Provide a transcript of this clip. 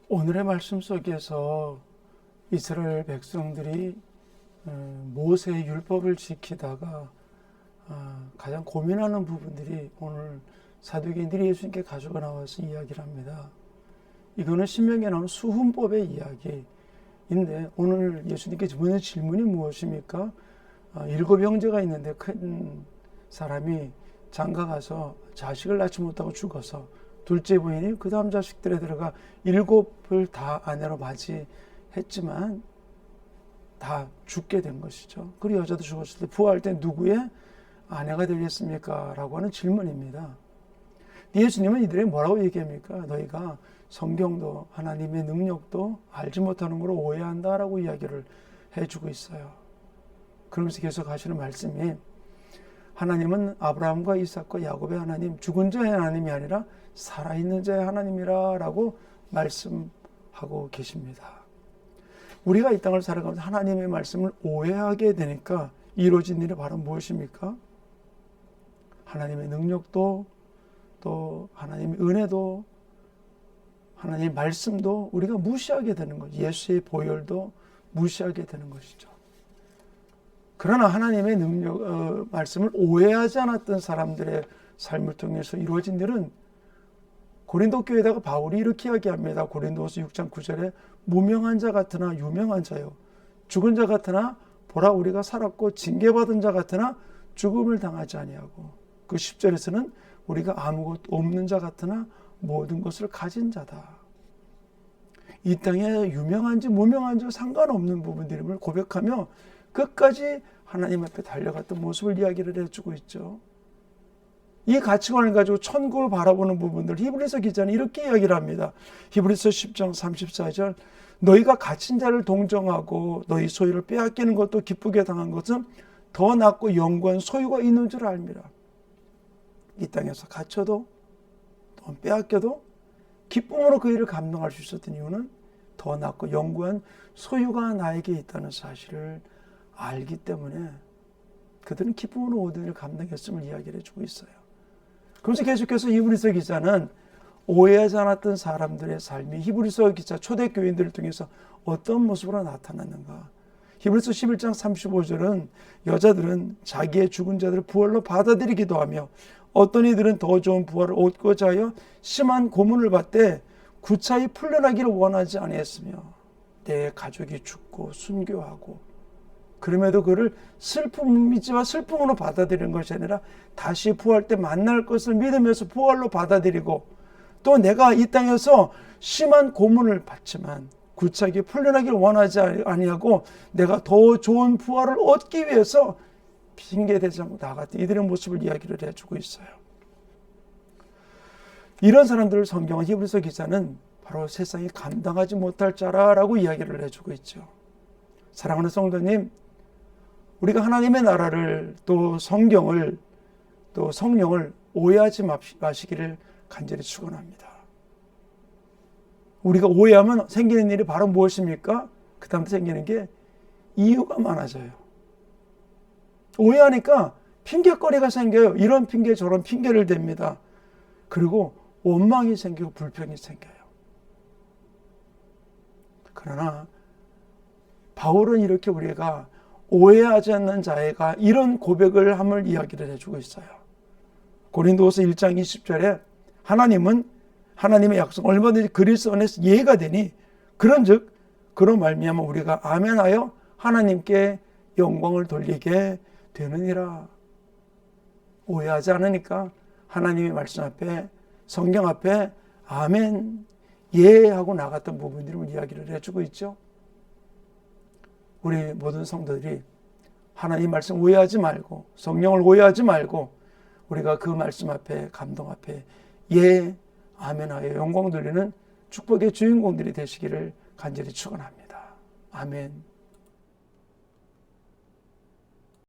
오늘의 말씀 속에서 이스라엘 백성들이 모세의 율법을 지키다가 가장 고민하는 부분들이 오늘 사두개인들이 예수님께 가지고 나와서 이야기를 합니다. 이거는 신명기에 나오는 수훈법의 이야기인데 오늘 예수님께 묻는 질문이 무엇입니까? 7 형제가 있는데 큰 사람이 장가가서 자식을 낳지 못하고 죽어서 둘째 부인이 그 다음 자식들에 들어가 7을 다 아내로 맞이했지만 다 죽게 된 것이죠. 그리고 여자도 죽었을 때 부활할 때 누구의 아내가 되겠습니까? 라고 하는 질문입니다. 예수님은 이들에게 뭐라고 얘기합니까? 너희가 성경도 하나님의 능력도 알지 못하는 걸로 오해한다라고 이야기를 해주고 있어요. 그러면서 계속 하시는 말씀이 하나님은 아브라함과 이삭과 야곱의 하나님, 죽은 자의 하나님이 아니라 살아있는 자의 하나님이라 라고 말씀하고 계십니다. 우리가 이 땅을 살아가면서 하나님의 말씀을 오해하게 되니까 이루어진 일이 바로 무엇입니까? 하나님의 능력도 또 하나님의 은혜도 하나님의 말씀도 우리가 무시하게 되는 거죠. 예수의 보혈도 무시하게 되는 것이죠. 그러나 하나님의 능력, 말씀을 오해하지 않았던 사람들의 삶을 통해서 이루어진 일은 고린도 교회에다가 바울이 이렇게 이야기합니다. 고린도서 6장 9절에 무명한 자 같으나 유명한 자요, 죽은 자 같으나 보라 우리가 살았고 징계받은 자 같으나 죽음을 당하지 아니하고, 그 10절에서는 우리가 아무것도 없는 자 같으나 모든 것을 가진 자다. 이 땅에 유명한지 무명한지 상관없는 부분들임을 고백하며 끝까지 하나님 앞에 달려갔던 모습을 이야기를 해주고 있죠. 이 가치관을 가지고 천국을 바라보는 부분들, 히브리서 기자는 이렇게 이야기를 합니다. 히브리서 10장 34절, 너희가 갇힌 자를 동정하고 너희 소유를 빼앗기는 것도 기쁘게 당한 것은 더 낫고 영원한 소유가 있는 줄 알미라. 이 땅에서 갇혀도 또 빼앗겨도 기쁨으로 그 일을 감당할 수 있었던 이유는 더 낫고 영원한 소유가 나에게 있다는 사실을 알기 때문에 그들은 기쁨으로 모든 일을 감당했음을 이야기를 해주고 있어요. 그래서 계속해서 히브리서 기자는 오해하지 않았던 사람들의 삶이 히브리서 기자 초대교인들을 통해서 어떤 모습으로 나타났는가. 히브리서 11장 35절은 여자들은 자기의 죽은 자들을 부활로 받아들이기도 하며 어떤 이들은 더 좋은 부활을 얻고자 하여 심한 고문을 받되 구차히 풀려나기를 원하지 아니했으며 내 가족이 죽고 순교하고 그럼에도 그를 슬픔이지만 슬픔으로 받아들이는 것이 아니라 다시 부활할 때 만날 것을 믿으면서 부활로 받아들이고, 또 내가 이 땅에서 심한 고문을 받지만 구차하게 풀려나기를 원하지 아니하고 내가 더 좋은 부활을 얻기 위해서 핑계대지 않고 나갔던 이들의 모습을 이야기를 해주고 있어요. 이런 사람들을 성경은 히브리서 기자는 바로 세상이 감당하지 못할 자라라고 이야기를 해주고 있죠. 사랑하는 성도님, 우리가 하나님의 나라를 또 성경을 또 성령을 오해하지 마시기를 간절히 축원합니다. 우리가 오해하면 생기는 일이 바로 무엇입니까? 그 다음에 생기는 게 이유가 많아져요. 오해하니까 핑계거리가 생겨요. 이런 핑계 저런 핑계를 댑니다. 그리고 원망이 생기고 불평이 생겨요. 그러나 바울은 이렇게 우리가 오해하지 않는 자애가 이런 고백을 함을 이야기를 해주고 있어요. 고린도서 1장 20절에 하나님은 하나님의 약속 얼마든지 그리스도 안에서 예가 되니 그런즉 그로 말미암아 우리가 아멘하여 하나님께 영광을 돌리게 되느니라. 오해하지 않으니까 하나님의 말씀 앞에 성경 앞에 아멘 예 하고 나갔던 부분들을 이야기를 해주고 있죠. 우리 모든 성도들이 하나님 말씀 오해하지 말고 성령을 오해하지 말고 우리가 그 말씀 앞에 감동 앞에 예 아멘하여 영광 돌리는 축복의 주인공들이 되시기를 간절히 축원합니다. 아멘.